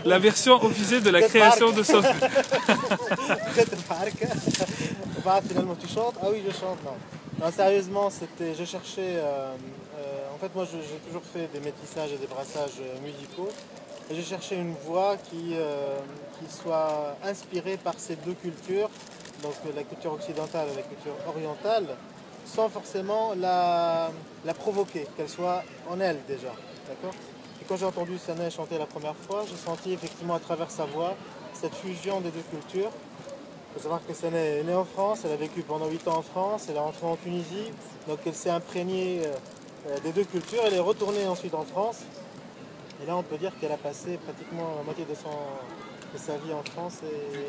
La version officielle de la création de Sophie. Finalement, tu chantes? Ah oui, je chante, non. Non, sérieusement, je cherchais. En fait, moi, j'ai toujours fait des métissages et des brassages musicaux. Et je cherchais une voix qui soit inspirée par ces deux cultures, donc la culture occidentale et la culture orientale, sans forcément la provoquer, qu'elle soit en elle déjà. D'accord? Et quand j'ai entendu Sané chanter la première fois, j'ai senti effectivement à travers sa voix cette fusion des deux cultures. Il faut savoir que Sané est née en France, elle a vécu pendant 8 ans en France, elle est rentrée en Tunisie, donc elle s'est imprégnée des deux cultures, elle est retournée ensuite en France. Et là, on peut dire qu'elle a passé pratiquement la moitié de sa vie en France.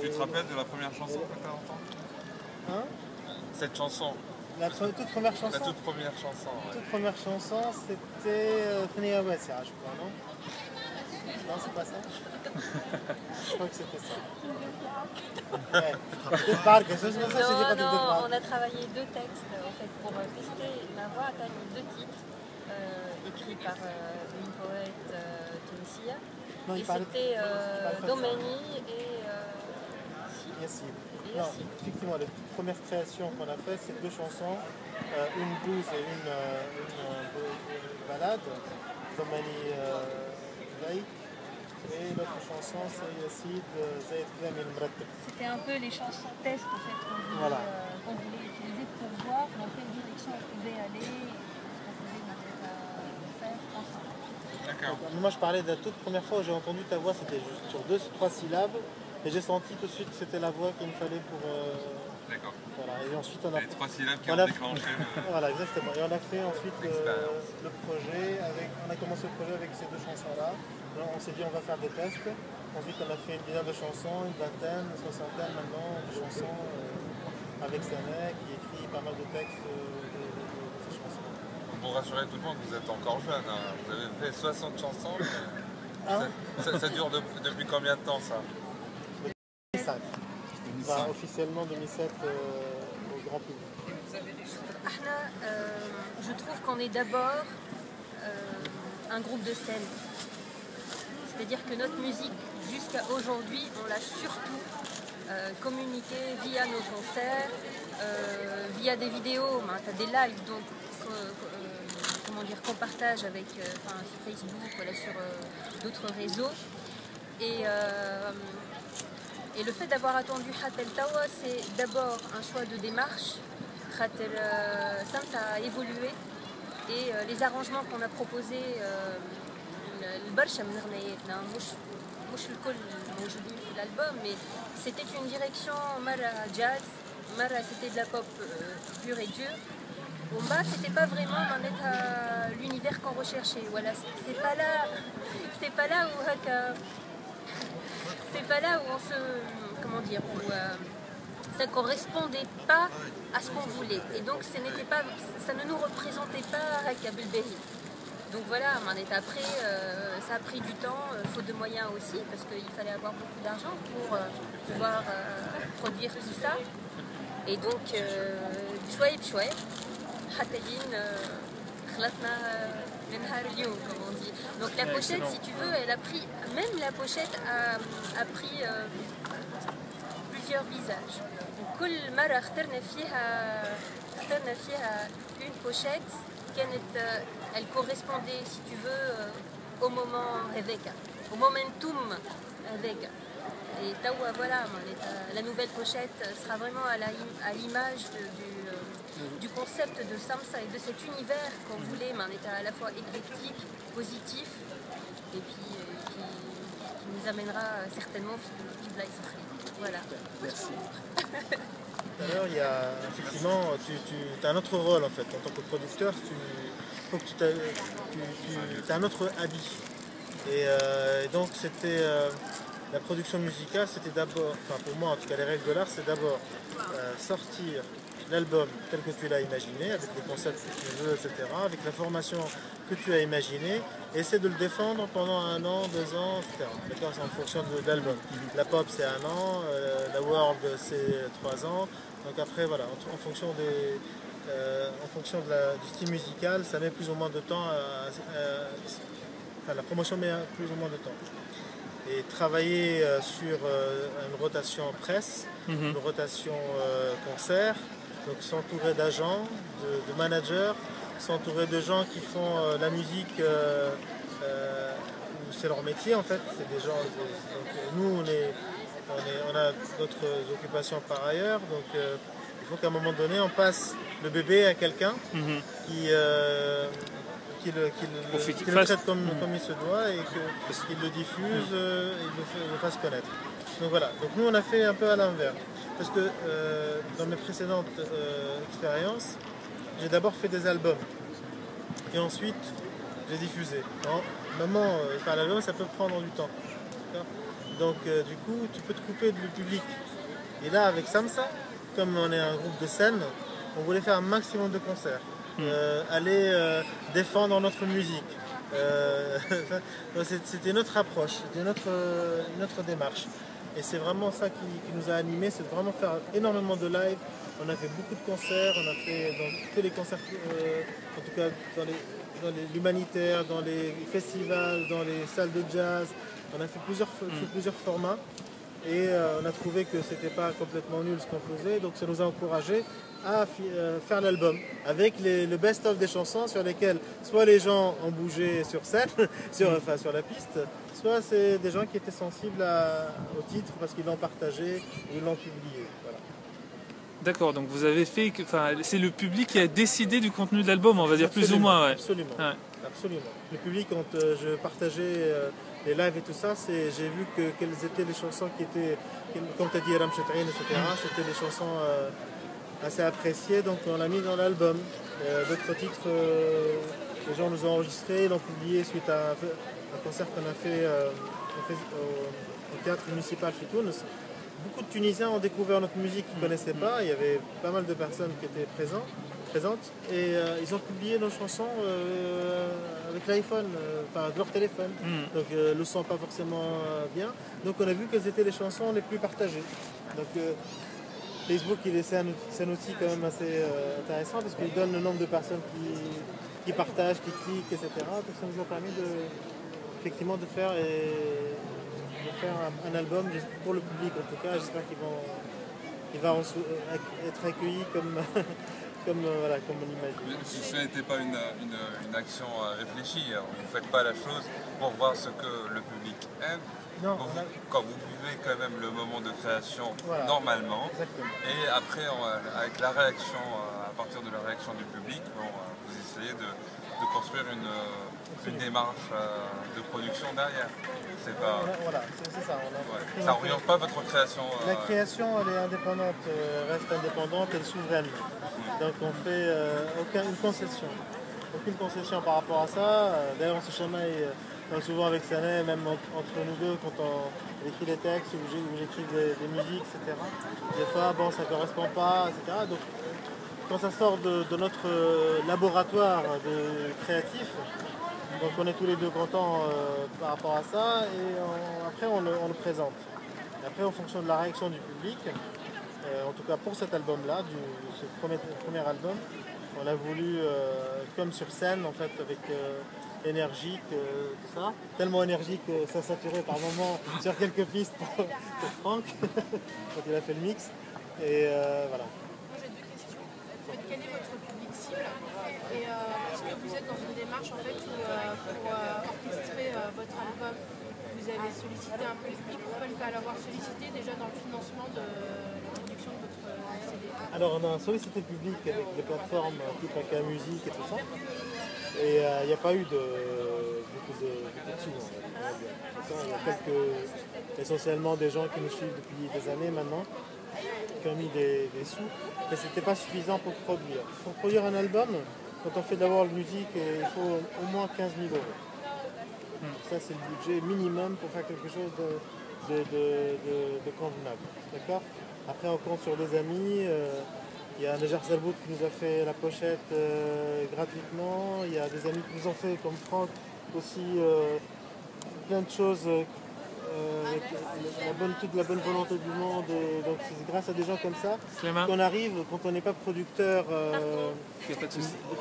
Tu te rappelles de la première chanson que tu as entendue? Hein? Cette chanson? La toute première chanson? La toute première chanson, ouais. La toute première chanson, c'était Fnia Wassia, je crois, non? Non, c'est pas ça? Je crois que c'était ça. Ouais. Non, on a travaillé deux textes en fait, pour tester ma voix. On a mis deux titres écrits par une poète tunisienne. Et c'était Domeni et Yassine. Non, effectivement, la toute première création qu'on a faite, c'est deux chansons, une blues et une balade, Domeni Zaïk, et l'autre chanson c'est Yassid Zaïd Klam El Mratteb. c'était un peu les chansons test en fait, qu'on voulait utiliser pour voir dans quelle direction on pouvait aller et ce qu'on pouvait faire ensemble. D'accord. Moi je parlais de la toute première fois où j'ai entendu ta voix, c'était juste sur 2-3 syllabes. Et j'ai senti tout de suite que c'était la voix qu'il me fallait pour. D'accord. Voilà. Et ensuite on a. Les 3 syllabes qui ont déclenché. Voilà, exactement. Et on a fait ensuite le projet on a commencé le projet avec ces deux chansons-là. On s'est dit on va faire des tests. Ensuite on a fait une dizaine de chansons, une vingtaine, une soixantaine maintenant de chansons avec Sané qui écrit pas mal de textes de ces chansons. Pour rassurer tout le monde, vous êtes encore jeune. Hein. Vous avez fait 60 chansons. Ça dure depuis combien de temps ça? 2005. Enfin, officiellement 2007 au grand public. Je trouve qu'on est d'abord un groupe de scène. C'est-à-dire que notre musique, jusqu'à aujourd'hui, on l'a surtout communiquée via nos concerts, via des vidéos, des lives donc, qu'on partage avec, sur Facebook, voilà, sur d'autres réseaux. Et le fait d'avoir attendu Hatel Tawa, c'est d'abord un choix de démarche. Hatel Samsa a évolué et les arrangements qu'on a proposés, البرشا من غناياتنا مش الكل موجودين في l'album, mais c'était une direction مرة jazz, مرة c'était de la pop pure et dure. Bomba, c'était pas vraiment l'univers qu'on recherchait. Voilà, c'est pas là où on se, comment dire, où ça correspondait pas à ce qu'on voulait. Et donc ça ne nous représentait pas Kabul Berry. Donc voilà, après, ça a pris du temps, faute de moyens aussi, parce qu'il fallait avoir beaucoup d'argent pour pouvoir produire tout ça. Et donc, bchouaï bchouaï, Hatayin, khlatna minhar اليوم, comme on dit. Donc la pochette, si tu veux, même la pochette a pris plusieurs visages. Donc, كل مرة اخترنا فيها une pochette. Elle correspondait, si tu veux, au moment avec, au momentum avec. Et Tawa, voilà, la nouvelle pochette sera vraiment à l'image du concept de Samsa et de cet univers qu'on voulait, mais on était à la fois éclectique, positif, et puis qui nous amènera certainement Fibla Israël. Voilà. Merci. Tout à l'heure, il y a effectivement, tu as un autre rôle en fait. En tant que producteur, tu as un autre habit. Et donc, c'était la production musicale, c'était d'abord, enfin pour moi en tout cas, les règles de l'art, c'est d'abord sortir l'album tel que tu l'as imaginé, avec les concepts que tu veux, etc., avec la formation que tu as imaginée, et essayer de le défendre pendant 1 an, 2 ans, etc. D'accord, c'est en fonction de l'album. La pop c'est 1 an, la world c'est 3 ans, donc après voilà, en fonction du style musical, ça met plus ou moins de temps, enfin la promotion met plus ou moins de temps. et travailler sur une rotation presse, une rotation concert, donc s'entourer d'agents, de managers, s'entourer de gens qui font la musique, c'est leur métier en fait, c'est des gens, donc, nous on a d'autres occupations par ailleurs, donc il faut qu'à un moment donné on passe le bébé à quelqu'un qui le traite comme il se doit et qu'il le diffuse et le fasse connaître. Donc voilà, donc nous on a fait un peu à l'envers. Parce que dans mes précédentes expériences, j'ai d'abord fait des albums. Et ensuite, j'ai diffusé. Faire l'album, ça peut prendre du temps. Donc du coup, tu peux te couper du public. Et là, avec Samsa, comme on est un groupe de scène, on voulait faire un maximum de concerts. Aller défendre notre musique. C'était notre approche, c'était notre démarche. Et c'est vraiment ça qui nous a animés, c'est de vraiment faire énormément de live. On a fait beaucoup de concerts, on a fait dans tous les concerts, en tout cas dans l'humanitaire, dans les festivals, dans les salles de jazz. On a fait plusieurs formats et on a trouvé que c'était pas complètement nul ce qu'on faisait, donc ça nous a encouragés à faire l'album avec le best-of des chansons sur lesquelles soit les gens ont bougé sur scène, sur la piste, soit c'est des gens qui étaient sensibles au titre parce qu'ils l'ont partagé ou l'ont publié. Voilà. D'accord, donc vous avez fait, c'est le public qui a décidé du contenu de l'album, on va dire plus ou moins. Ouais. Absolument, absolument. Le public, quand je partageais les lives et tout ça, j'ai vu quelles étaient les chansons qui étaient, comme tu as dit, Ram Chet'ain, etc. C'était des chansons assez appréciées, donc on l'a mis dans l'album. D'autres titres, les gens nous ont enregistrés, ils l'ont publié suite à un concert qu'on a fait au théâtre municipal Fitoun. Beaucoup de Tunisiens ont découvert notre musique qu'ils ne connaissaient pas. Il y avait pas mal de personnes qui étaient présentes. Et ils ont publié nos chansons avec l'iPhone, de leur téléphone. Donc le son pas forcément bien. Donc on a vu quelles étaient les chansons les plus partagées. Donc Facebook, c'est un outil quand même assez intéressant parce qu'il donne le nombre de personnes qui partagent, qui cliquent, etc. Donc ça nous a permis effectivement de faire un album pour le public en tout cas. J'espère qu'il va être accueilli comme on imagine. Ce n'était pas une action réfléchie, vous ne faites pas la chose pour voir ce que le public aime. Non, quand vous vivez quand même le moment de création normalement, exactement. Et après avec la réaction, à partir de la réaction du public, vous essayez de construire une démarche de production derrière. C'est pas... Voilà, c'est ça. Ça n'oriente pas votre création. La création, elle est indépendante, reste indépendante, elle est souveraine. Donc on fait aucune concession par rapport à ça. D'ailleurs, on se chamaille souvent avec Sané, même entre nous deux, quand on écrit des textes ou j'écris des musiques, etc. Des fois, ça ne correspond pas, etc. Donc, quand ça sort de notre laboratoire de créatifs, donc on est tous les deux contents par rapport à ça et après on le présente. Et après, en fonction de la réaction du public, en tout cas pour cet album-là, ce premier album, on a voulu, comme sur scène, en fait, avec énergique, tout ça. Tellement énergique que ça saturait par moments sur quelques pistes pour Franck, quand il a fait le mix. Et voilà. Moi j'ai deux questions. Quel est votre public cible? Et est-ce que vous êtes dans une démarche en fait où, pour orchestrer votre album, vous avez sollicité un peu le public? Pourquoi ne pas l'avoir sollicité déjà dans le financement de la production de votre CD? Alors on a sollicité le public avec des plateformes type AK Music et tout ça. Et il n'y a pas eu beaucoup de sous. Il y a essentiellement des gens qui nous suivent depuis des années maintenant, qui ont mis des sous, mais ce n'était pas suffisant pour produire. Pour produire un album, quand on fait d'abord la musique, il faut au moins 15 000 €. Ça, c'est le budget minimum pour faire quelque chose de convenable. D'accord ? Après, on compte sur des amis. Il y a Nejar Zalbout qui nous a fait la pochette gratuitement. Il y a des amis qui nous ont fait, comme Franck, aussi plein de choses avec toute la bonne volonté du monde. Et donc c'est grâce à des gens comme ça qu'on arrive, quand on n'est pas producteur,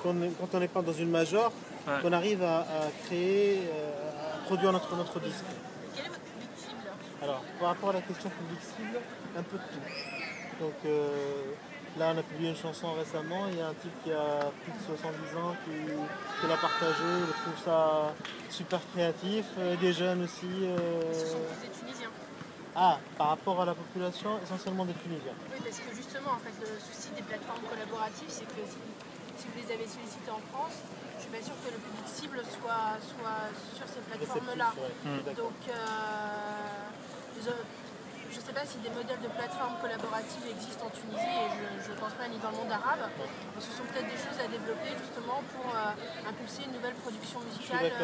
quand on n'est pas dans une major, qu'on arrive à créer, à produire notre disque. Quel est votre public Alors, par rapport à la question public cible, un peu de tout. Donc là, on a publié une chanson récemment. Il y a un type qui a plus de 70 ans qui l'a partagé. Il trouve ça super créatif. Des jeunes aussi. Ce sont tous des Tunisiens. Ah, par rapport à la population, essentiellement des Tunisiens. Oui, parce que justement, en fait, le souci des plateformes collaboratives, c'est que si vous les avez sollicités en France, je suis pas sûre que le public cible soit sur ces plateformes-là. Donc, je ne sais pas si des modèles de plateformes collaboratives existent en Tunisie, et je ne pense pas ni dans le monde arabe. Mais ce sont peut-être des choses à développer justement pour impulser une nouvelle production musicale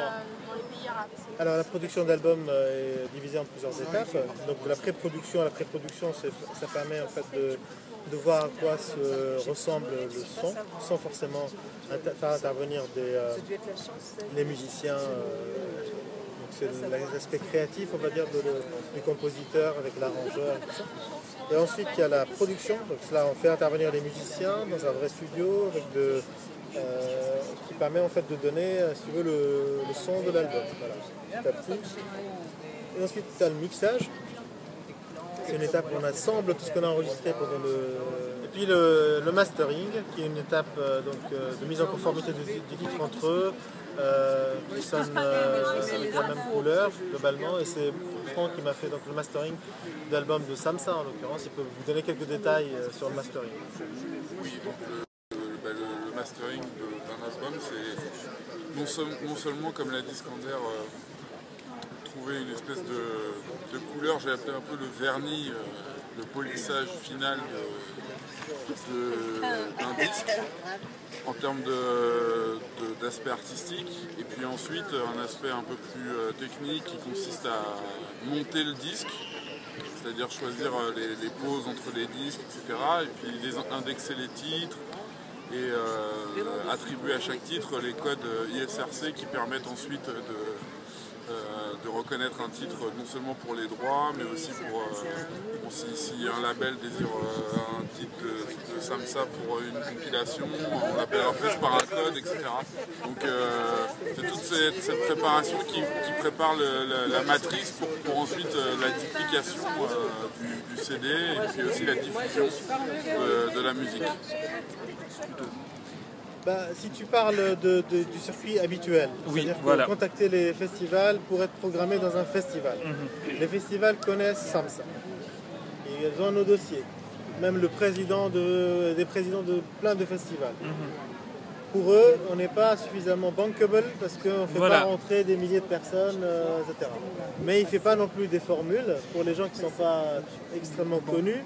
dans les pays arabes. Alors la production d'albums est divisée en plusieurs étapes. Donc la pré-production, ça permet en fait de voir à quoi se ressemble le son, sans forcément faire intervenir les musiciens. C'est l'aspect créatif, on va dire, du compositeur avec l'arrangeur et tout ça. Et ensuite, il y a la production. Donc là, on fait intervenir les musiciens dans un vrai studio qui permet en fait de donner, si tu veux, le son de l'album. Voilà, petit à petit. Et ensuite, tu as le mixage. C'est une étape où on assemble tout ce qu'on a enregistré pendant Et puis le mastering, qui est une étape de mise en conformité des titres entre eux, qui sonnent avec la même couleur globalement. Et c'est Franck qui m'a fait donc, le mastering d'album de Samsa en l'occurrence. Il peut vous donner quelques détails sur le mastering. Oui, donc le mastering d'un album, c'est non seulement, comme l'a dit Skander, trouver une espèce de couleur, j'ai appelé un peu le vernis, le polissage final d'un disque en termes d'aspect artistique, et puis ensuite un aspect un peu plus technique qui consiste à monter le disque, c'est-à-dire choisir les pauses entre les disques, etc. Et puis indexer les titres et attribuer à chaque titre les codes ISRC qui permettent ensuite de reconnaître un titre non seulement pour les droits, mais aussi pour si un label désire un titre de Samsa pour une compilation, on l'appellera plus par un code, etc. Donc c'est toute cette préparation qui prépare la matrice pour ensuite la duplication du CD et puis aussi la diffusion de la musique. Si tu parles du circuit habituel, c'est-à-dire contacter les festivals pour être programmé dans un festival. Les festivals connaissent Samsa. Ils ont nos dossiers. Même des présidents de plein de festivals. Pour eux, on n'est pas suffisamment bankable parce qu'on ne fait pas rentrer des milliers de personnes, etc. Mais il ne fait pas non plus des formules pour les gens qui ne sont pas extrêmement connus,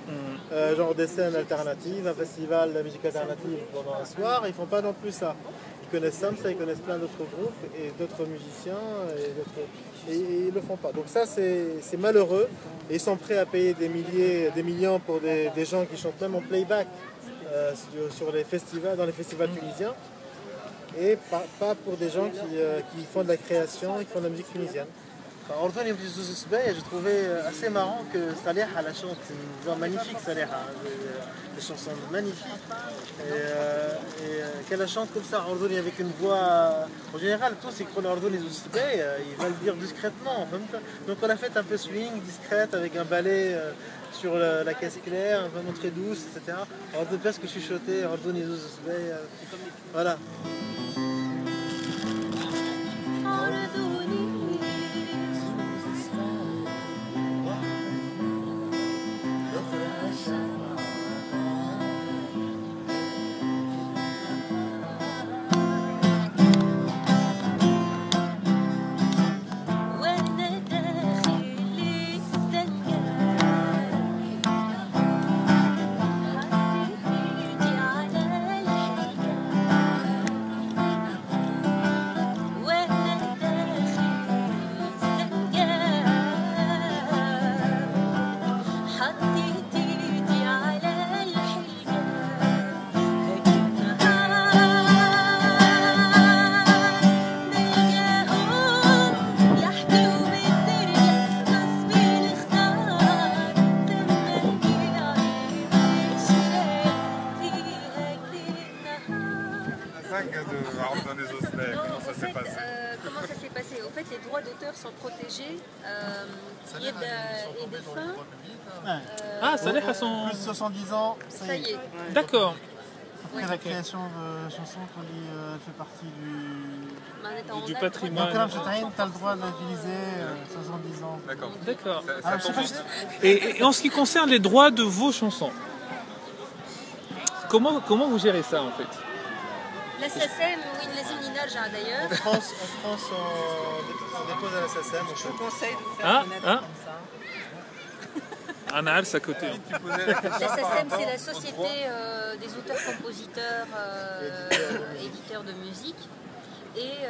genre des scènes alternatives, un festival de musique alternative pendant un soir. Ils ne font pas non plus ça. Ils connaissent Samsa, ils connaissent plein d'autres groupes et d'autres musiciens et ils ne le font pas. Donc ça, c'est malheureux. Et ils sont prêts à payer des millions pour des gens qui chantent même en playback sur les festivals, dans les festivals tunisiens. Et pas pour des gens qui font de la création et qui font de la musique tunisienne. Ordoni Zouz Sbeya, j'ai trouvé assez marrant que Saleha la chante, c'est une voix magnifique Saleha, des chansons magnifiques. Et qu'elle la chante comme ça, Ordoni avec une voix. En général, tous ces chronos Ordoni Zouz Sbeya, ils va le dire discrètement en même temps. Donc on a fait un peu swing, discrète, avec un ballet sur la caisse claire, un peu très douce, etc. Ordoni presque chuchoté, Ordoni Zouz Sbeya. Voilà. Comment ça s'est passé? En fait, les droits d'auteur sont protégés. Il y a des fins. Ah, Saleh a son... Plus de 70 ans, Ça y est. D'accord. Après la création de chansons, elle fait partie Du Donc patrimoine. là, tu as le droit d'utiliser 70 ans. D'accord. D'accord. Ça je sais tombe pas juste. Et en ce qui concerne les droits de vos chansons, comment vous gérez ça en fait? La SACEM, oui, les Nina d'ailleurs. En France, on dépose à la SACEM. Je vous conseille de vous faire Ah, connaître ah. comme ça. Anna, à côté. Tu posais la question La par SACEM, rapport c'est la aux société droits. des auteurs-compositeurs, éditeurs de musique. Et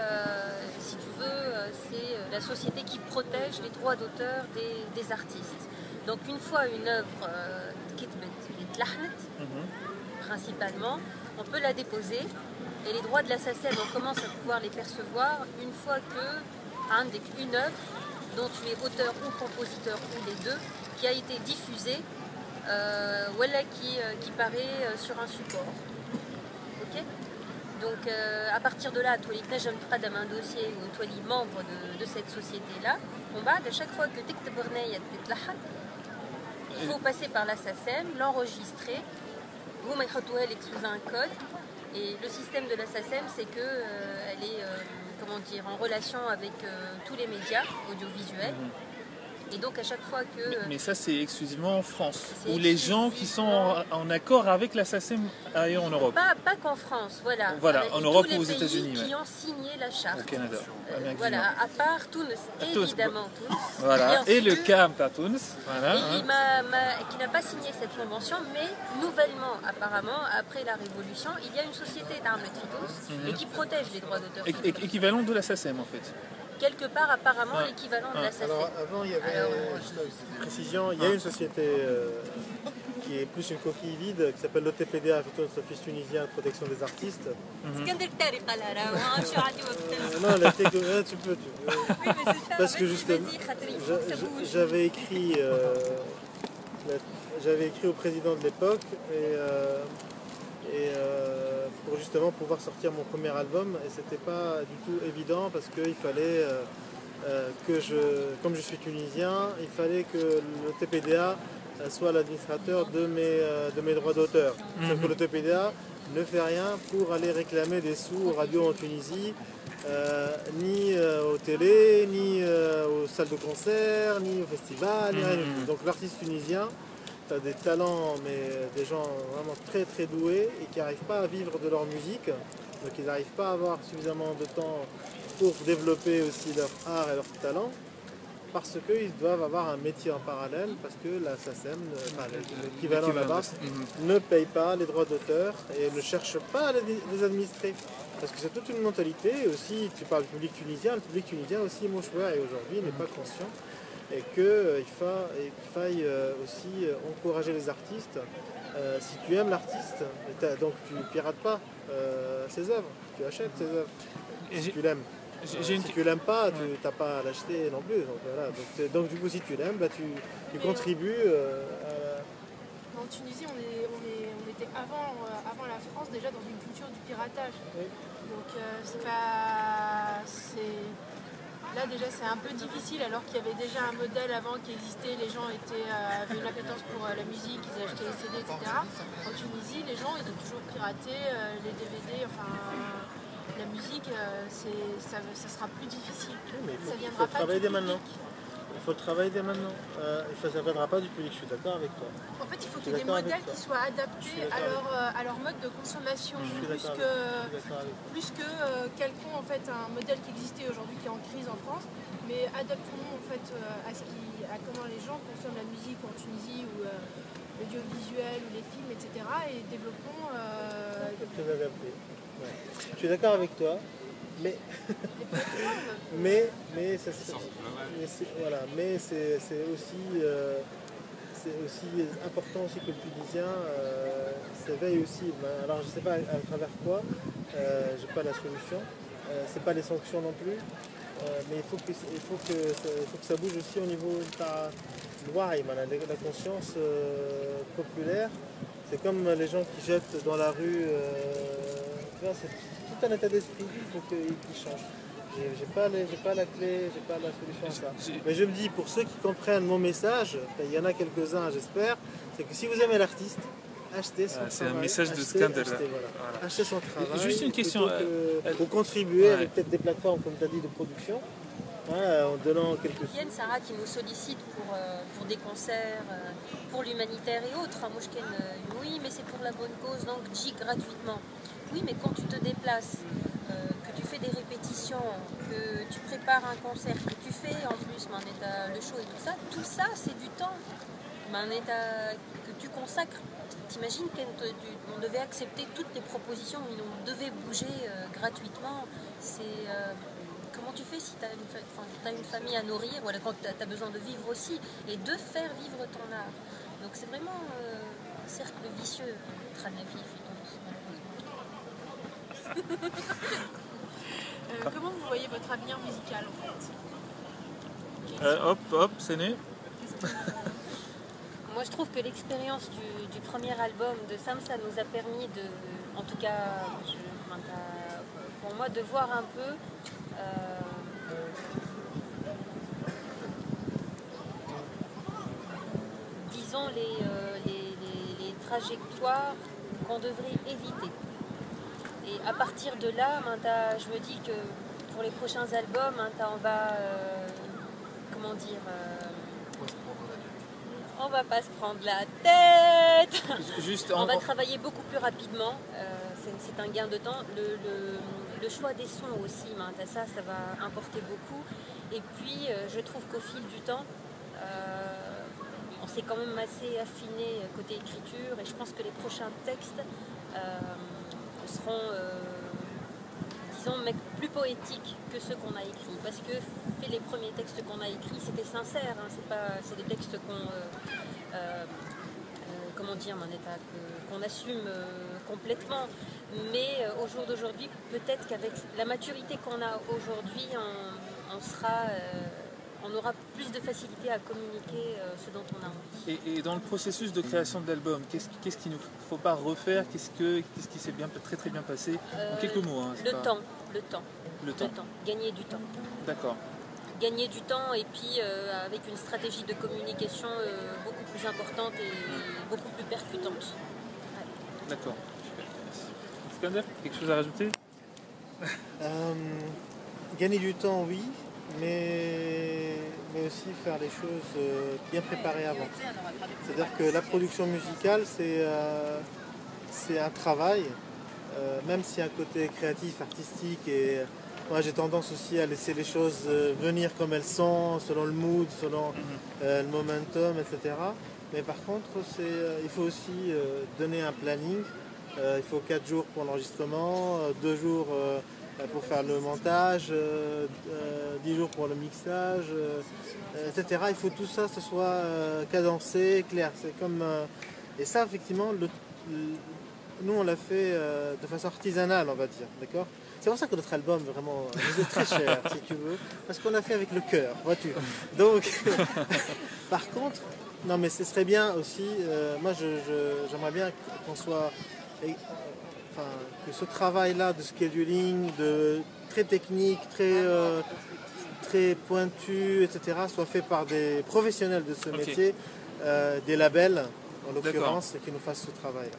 si tu veux, c'est la société qui protège les droits d'auteur des artistes. Donc une fois une œuvre principalement, on peut la déposer. Et les droits de la SACEM, on commence à pouvoir les percevoir une fois que une œuvre dont tu es auteur ou compositeur ou les deux, qui a été diffusée, voilà, qui paraît sur un support. Ok? Donc à partir de là, toi, tu as un dossier ou toi, les membres de cette société-là, on va à chaque fois que il faut passer par la SACEM, l'enregistrer, vous mettez sous un code. Et le système de la SACEM, c'est qu'elle est en relation avec tous les médias audiovisuels. Et donc à chaque fois que... Mais ça, c'est exclusivement en France, C'est où les gens qui sont en accord avec la SACEM ailleurs en Europe. Pas qu'en France, voilà. Voilà, Et en tous Europe les ou aux pays États-Unis, qui ouais. ont signé la charte. Au Canada, Amérique du Voilà, Nord. à part Tunis, Tunis, évidemment Tunis. Voilà, Bien et le sûr. CAM à Tunis. Voilà, Et hein. qui n'a pas signé cette convention, mais nouvellement, apparemment, après la Révolution, il y a une société d'armes et qui protège les droits d'auteur. Équivalent de la SACEM en fait. Quelque part, apparemment, Ouais. l'équivalent de la SACEM. Alors avant, il y avait une précision, il y a une société qui est plus une coquille vide qui s'appelle l'OTPDA, Office tunisien de protection des artistes. Non, tu peux. Parce que justement, j'avais écrit au président de l'époque pour justement pouvoir sortir mon premier album, et c'était pas du tout évident parce qu'il fallait comme je suis tunisien, il fallait que le TPDA soit l'administrateur de mes droits d'auteur. Sauf que le TPDA ne fait rien pour aller réclamer des sous aux radios en Tunisie, ni aux télé, ni aux salles de concert, ni au festival, ni rien du tout. Donc l'artiste tunisien, tu as des talents, mais des gens vraiment très très doués et qui n'arrivent pas à vivre de leur musique. Donc ils n'arrivent pas à avoir suffisamment de temps pour développer aussi leur art et leur talent, parce qu'ils doivent avoir un métier en parallèle, parce que la SACEM, l'équivalent là-bas, ne paye pas les droits d'auteur et ne cherche pas à les administrer. Parce que c'est toute une mentalité, aussi tu parles du public tunisien, le public tunisien aussi mouchoir et aujourd'hui n'est pas conscient, et qu'il faille aussi encourager les artistes. Si tu aimes l'artiste, donc tu ne pirates pas ses œuvres, tu achètes ses œuvres, si tu l'aimes. Si tu l'aimes pas, tu n'as pas à l'acheter non plus. Donc, voilà. Donc du coup, si tu l'aimes, tu contribues à... En Tunisie, on était avant la France déjà dans une culture du piratage. Oui. Donc là déjà c'est un peu difficile alors qu'il y avait déjà un modèle avant qui existait, les gens avaient une appétence pour la musique, ils achetaient les CD, etc. En Tunisie, les gens ils ont toujours piraté les DVD, enfin la musique, ça sera plus difficile. Oui, mais Ça il viendra faut le pas travailler du dès maintenant. public. Il faut le travailler dès maintenant. Ça ne viendra pas du public, je suis d'accord avec toi. En fait, il faut Je suis qu'il y ait des d'accord avec modèles toi. qui soient adaptés à leur mode de consommation, Je suis plus d'accord que, avec toi. plus que calquons en fait un modèle qui existait aujourd'hui qui est en crise en France, mais adaptons-nous en fait à comment les gens consomment la musique en Tunisie ou l'audiovisuel ou les films, etc. et développons Très adapté. Ouais. Je suis d'accord avec toi, mais ça c'est aussi important aussi que le Tunisien s'éveille aussi. Alors je ne sais pas à travers quoi, j'ai pas la solution. C'est pas les sanctions non plus, mais il faut que ça bouge aussi au niveau de la conscience populaire. C'est comme les gens qui jettent dans la rue. C'est tout un état d'esprit qu'il faut qu'il change. J'ai pas la clé, j'ai pas la solution à ça. J'ai- Mais je me dis, pour ceux qui comprennent mon message, il y en a quelques-uns j'espère, c'est que si vous aimez l'artiste, achetez son Ah, travail. c'est un message de achetez, Skander, achetez, là. voilà. Voilà. Achetez son travail. Juste une question, plutôt que- ou contribuer ouais. avec peut-être des plateformes, comme tu as dit, de production, en donnant quelques Vienne, Sarah qui nous sollicite pour des concerts, pour l'humanitaire et autres. Moi, je ken, oui, mais c'est pour la bonne cause, donc dis gratuitement. Oui, mais quand tu te déplaces, que tu fais des répétitions, que tu prépares un concert, que tu fais en plus le show et tout ça c'est du temps que tu consacres. T'imagines qu'on devait accepter toutes les propositions, on devait bouger gratuitement. Comment tu fais si tu as une famille à nourrir, voilà, quand tu as besoin de vivre aussi, et de faire vivre ton art. Donc c'est vraiment un cercle vicieux, Tranavif, malheureusement. Comment vous voyez votre avenir musical en fait? Hop, c'est né. Moi je trouve que l'expérience du premier album de Samsa nous a permis de, en tout cas pour moi, de voir un peu disons les trajectoires qu'on devrait éviter. Et à partir de là, je me dis que pour les prochains albums, on va, comment dire, on va pas se prendre la tête. On va travailler beaucoup plus rapidement. C'est un gain de temps. Le choix des sons aussi, ça va importer beaucoup. Et puis, je trouve qu'au fil du temps, on s'est quand même assez affiné côté écriture. Et je pense que les prochains textes seront, disons, plus poétiques que ceux qu'on a écrits. Parce que les premiers textes qu'on a écrits, c'était sincère. C'est des textes qu'on assume complètement. Mais au jour d'aujourd'hui, peut-être qu'avec la maturité qu'on a aujourd'hui, on aura plus de facilité à communiquer ce dont on a envie. Et dans le processus de création de l'album, qu'est-ce qu'il ne faut pas refaire? Qu'est-ce qui s'est très très bien passé? En quelques mots. Le temps. Gagner du temps. D'accord. Gagner du temps et puis avec une stratégie de communication beaucoup plus importante et beaucoup plus percutante. Ouais. D'accord. Skander, quelque chose à rajouter? Gagner du temps, oui, mais aussi faire les choses bien préparées avant. C'est-à-dire que la production musicale, c'est un travail, même s'il y a un côté créatif, artistique, et moi j'ai tendance aussi à laisser les choses venir comme elles sont, selon le mood, selon le momentum, etc. Mais par contre, il faut aussi donner un planning. Il faut 4 jours pour l'enregistrement, 2 jours pour faire le montage, 10 jours pour le mixage, etc. Il faut tout ça, ce soit cadencé, clair. C'est comme, et ça, effectivement, nous on l'a fait de façon artisanale, on va dire, d'accord? C'est pour ça que notre album, vraiment, nous est très cher, si tu veux, parce qu'on l'a fait avec le cœur, vois-tu. Donc, par contre, non mais ce serait bien aussi, moi j'aimerais bien qu'on soit... que ce travail-là de scheduling, très technique, très pointu, etc., soit fait par des professionnels de ce métier, des labels en l'occurrence, et qui nous fassent ce travail-là.